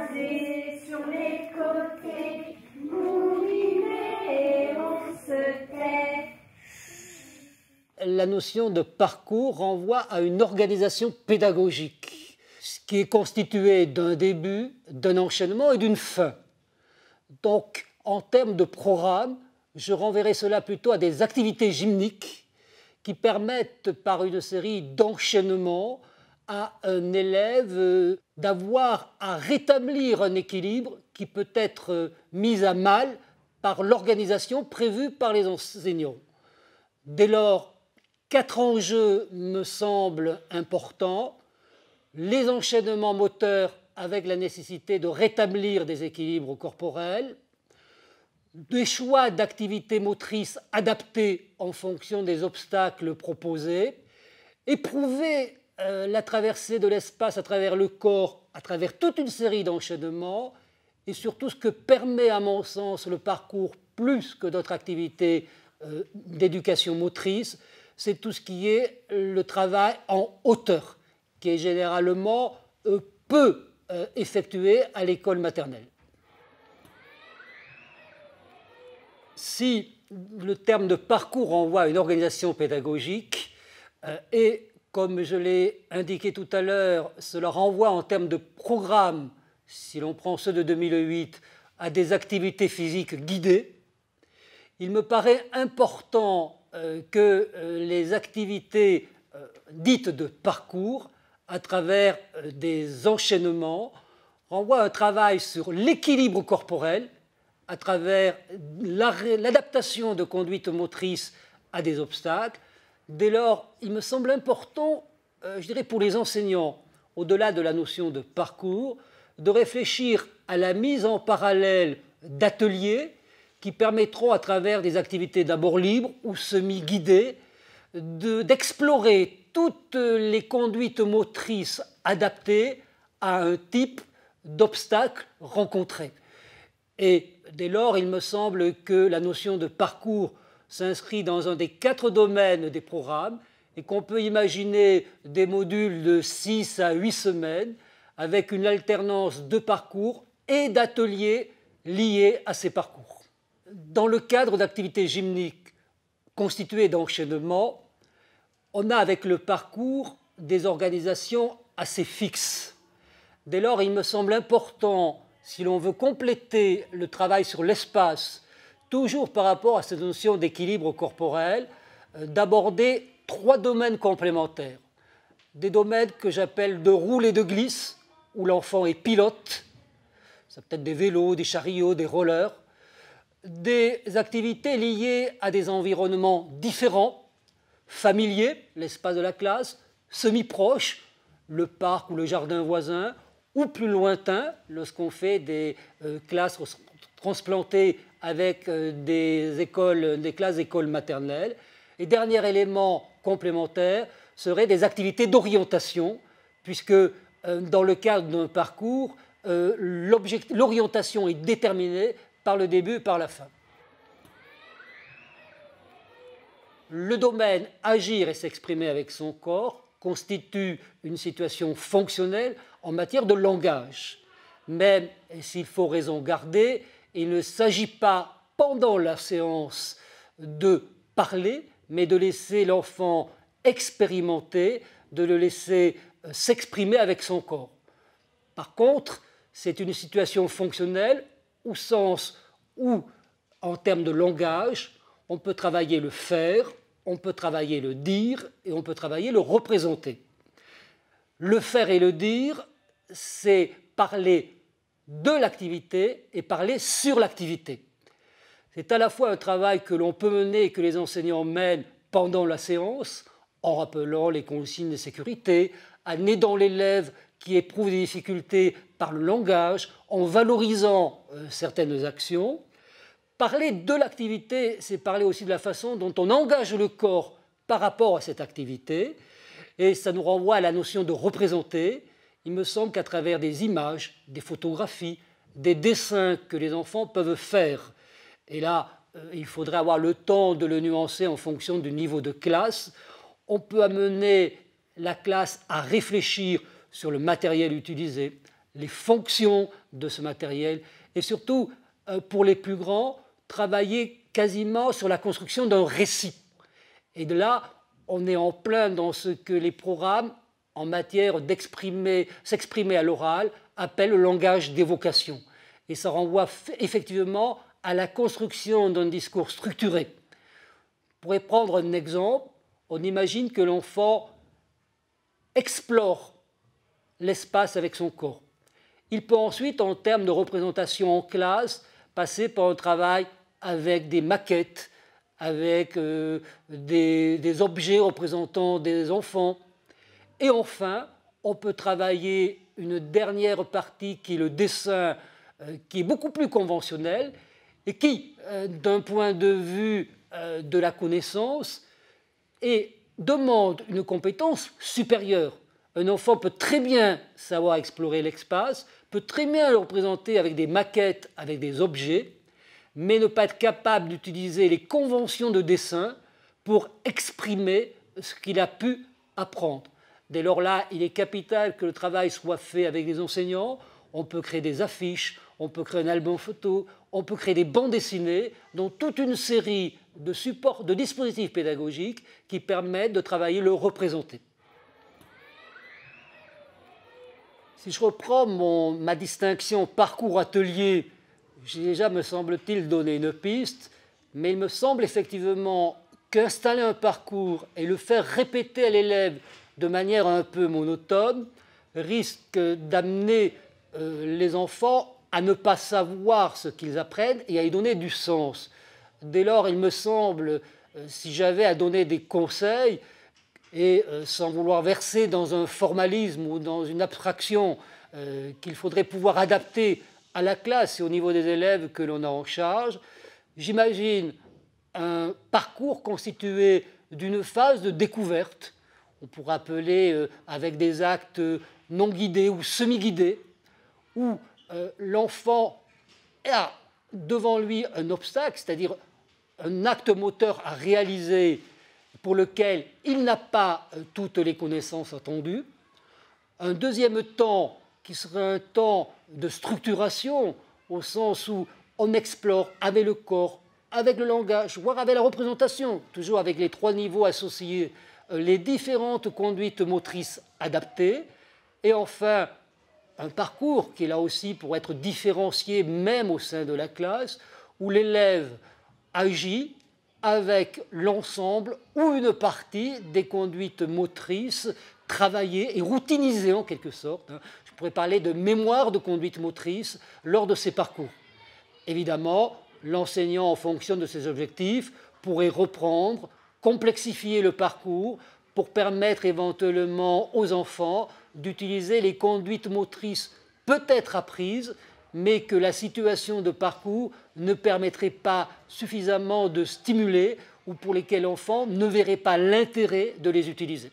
croisés sur les côtés, moulinés et on se tait. La notion de parcours renvoie à une organisation pédagogique, qui est constituée d'un début, d'un enchaînement et d'une fin. Donc, en termes de programme, je renverrai cela plutôt à des activités gymniques qui permettent, par une série d'enchaînements, à un élève d'avoir à rétablir un équilibre qui peut être mis à mal par l'organisation prévue par les enseignants. Dès lors, 4 enjeux me semblent importants. Les enchaînements moteurs avec la nécessité de rétablir des équilibres corporels, des choix d'activités motrices adaptés en fonction des obstacles proposés, éprouver la traversée de l'espace à travers le corps, à travers toute une série d'enchaînements, et surtout ce que permet à mon sens le parcours plus que d'autres activités d'éducation motrice, c'est tout ce qui est le travail en hauteur, qui est généralement peu effectué à l'école maternelle. Si le terme de parcours renvoie à une organisation pédagogique, et comme je l'ai indiqué tout à l'heure, cela renvoie en termes de programme, si l'on prend ceux de 2008, à des activités physiques guidées, il me paraît important que les activités dites de parcours, à travers des enchaînements, renvoient un travail sur l'équilibre corporel, à travers l'adaptation de conduite motrice à des obstacles. Dès lors, il me semble important, je dirais pour les enseignants, au-delà de la notion de parcours, de réfléchir à la mise en parallèle d'ateliers qui permettront, à travers des activités d'abord libres ou semi-guidées, d'explorer toutes les conduites motrices adaptées à un type d'obstacle rencontré. Et dès lors, il me semble que la notion de parcours s'inscrit dans un des 4 domaines des programmes et qu'on peut imaginer des modules de 6 à 8 semaines avec une alternance de parcours et d'ateliers liés à ces parcours. Dans le cadre d'activités gymniques constituées d'enchaînements, on a avec le parcours des organisations assez fixes. Dès lors, il me semble important, si l'on veut compléter le travail sur l'espace, toujours par rapport à cette notion d'équilibre corporel, d'aborder 3 domaines complémentaires. Des domaines que j'appelle de roule et de glisse, où l'enfant est pilote, ça peut être des vélos, des chariots, des rollers, des activités liées à des environnements différents, familiers, l'espace de la classe, semi-proches, le parc ou le jardin voisin, ou plus lointain, lorsqu'on fait des classes transplantées avec des classes d'école maternelle. Et dernier élément complémentaire serait des activités d'orientation, puisque dans le cadre d'un parcours, l'orientation est déterminée par le début et par la fin. Le domaine agir et s'exprimer avec son corps constitue une situation fonctionnelle en matière de langage. Même s'il faut raison garder, il ne s'agit pas pendant la séance de parler, mais de laisser l'enfant expérimenter, de le laisser s'exprimer avec son corps. Par contre, c'est une situation fonctionnelle au sens où, en termes de langage, on peut travailler le faire, on peut travailler le dire et on peut travailler le représenter. Le faire et le dire, c'est parler de l'activité et parler sur l'activité. C'est à la fois un travail que l'on peut mener et que les enseignants mènent pendant la séance, en rappelant les consignes de sécurité, en aidant l'élève qui éprouve des difficultés par le langage, en valorisant certaines actions. Parler de l'activité, c'est parler aussi de la façon dont on engage le corps par rapport à cette activité, et ça nous renvoie à la notion de représenter. Il me semble qu'à travers des images, des photographies, des dessins que les enfants peuvent faire, et là, il faudrait avoir le temps de le nuancer en fonction du niveau de classe, on peut amener la classe à réfléchir sur le matériel utilisé, les fonctions de ce matériel et surtout, pour les plus grands, travailler quasiment sur la construction d'un récit. Et de là, on est en plein dans ce que les programmes en matière s'exprimer à l'oral appellent le langage d'évocation. Et ça renvoie effectivement à la construction d'un discours structuré. On pourrait prendre un exemple. On imagine que l'enfant explore l'espace avec son corps. Il peut ensuite, en termes de représentation en classe, passer par un travail avec des maquettes, avec des objets représentant des enfants. Et enfin, on peut travailler une dernière partie qui est le dessin, qui est beaucoup plus conventionnel et qui, d'un point de vue de la connaissance, demande une compétence supérieure. Un enfant peut très bien savoir explorer l'espace, peut très bien le représenter avec des maquettes, avec des objets, mais ne pas être capable d'utiliser les conventions de dessin pour exprimer ce qu'il a pu apprendre. Dès lors là, il est capital que le travail soit fait avec les enseignants. On peut créer des affiches, on peut créer un album photo, on peut créer des bandes dessinées, dont toute une série de supports, de dispositifs pédagogiques qui permettent de travailler le représenter. Si je reprends ma distinction parcours-atelier, j'ai déjà, me semble-t-il, donné une piste, mais il me semble effectivement qu'installer un parcours et le faire répéter à l'élève de manière un peu monotone risque d'amener les enfants à ne pas savoir ce qu'ils apprennent et à y donner du sens. Dès lors, il me semble, si j'avais à donner des conseils, et sans vouloir verser dans un formalisme ou dans une abstraction qu'il faudrait pouvoir adapter à la classe et au niveau des élèves que l'on a en charge, j'imagine un parcours constitué d'une phase de découverte, on pourrait appeler avec des actes non guidés ou semi-guidés, où l'enfant a devant lui un obstacle, c'est-à-dire un acte moteur à réaliser pour lequel il n'a pas toutes les connaissances attendues. Un deuxième temps qui serait un temps de structuration, au sens où on explore avec le corps, avec le langage, voire avec la représentation, toujours avec les trois niveaux associés, les différentes conduites motrices adaptées. Et enfin, un parcours qui est là aussi pour être différencié même au sein de la classe, où l'élève agit avec l'ensemble ou une partie des conduites motrices travaillées et routinisées en quelque sorte. Je pourrais parler de mémoire de conduite motrice lors de ces parcours. Évidemment, l'enseignant, en fonction de ses objectifs, pourrait reprendre, complexifier le parcours pour permettre éventuellement aux enfants d'utiliser les conduites motrices peut-être apprises, mais que la situation de parcours ne permettrait pas suffisamment de stimuler ou pour lesquels l'enfant ne verrait pas l'intérêt de les utiliser.